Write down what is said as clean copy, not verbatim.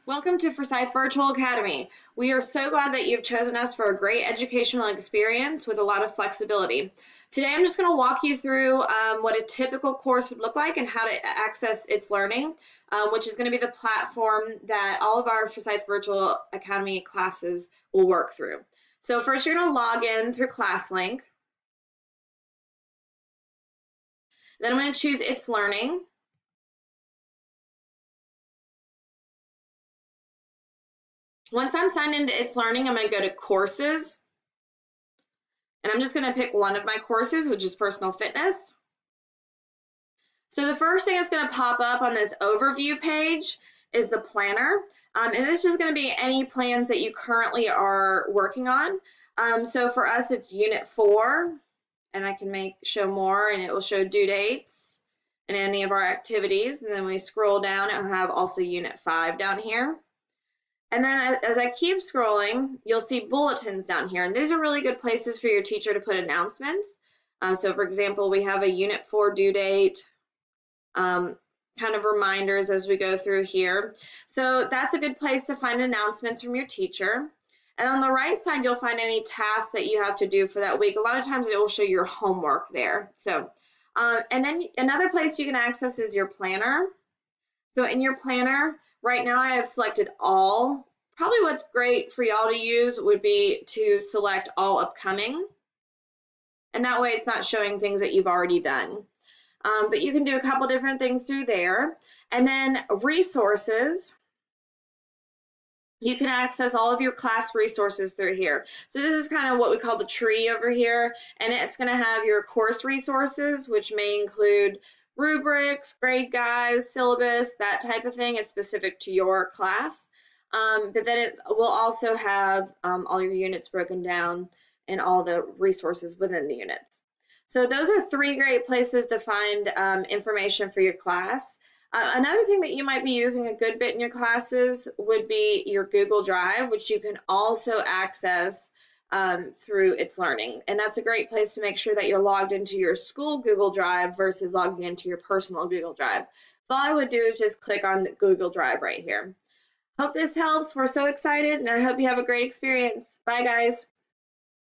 Welcome to Forsyth Virtual Academy. We are so glad that you've chosen us for a great educational experience with a lot of flexibility. Today I'm just going to walk you through what a typical course would look like and how to access its learning, which is going to be the platform that all of our Forsyth Virtual Academy classes will work through. So first you're going to log in through ClassLink. Then I'm going to choose Its Learning. Once I'm signed into Its Learning, I'm going to go to Courses. And I'm just going to pick one of my courses, which is personal fitness. So the first thing that's going to pop up on this overview page is the planner. And this is going to be any plans that you currently are working on. So for us, it's Unit 4, and I can show more, and it will show due dates and any of our activities. And then we scroll down, it will have also Unit 5 down here. And then as I keep scrolling, you'll see bulletins down here. And these are really good places for your teacher to put announcements. So for example, we have a Unit 4 due date, kind of reminders as we go through here. So that's a good place to find announcements from your teacher. And on the right side, you'll find any tasks that you have to do for that week. A lot of times it will show your homework there. So, and then another place you can access is your planner. So in your planner, right now I have selected all. Probably what's great for y'all to use would be to select all upcoming. And that way it's not showing things that you've already done. But you can do a couple different things through there. And then resources. You can access all of your class resources through here. So this is kind of what we call the tree over here. And it's going to have your course resources, which may include rubrics, grade guides, syllabus, that type of thing is specific to your class. But then it will also have all your units broken down and all the resources within the units. So those are three great places to find information for your class. Another thing that you might be using a good bit in your classes would be your Google Drive, which you can also access through Its Learning. And that's a great place to make sure that you're logged into your school Google Drive versus logging into your personal Google Drive. So all I would do is just click on the Google Drive right here. Hope this helps. We're so excited, and I hope you have a great experience. Bye, guys.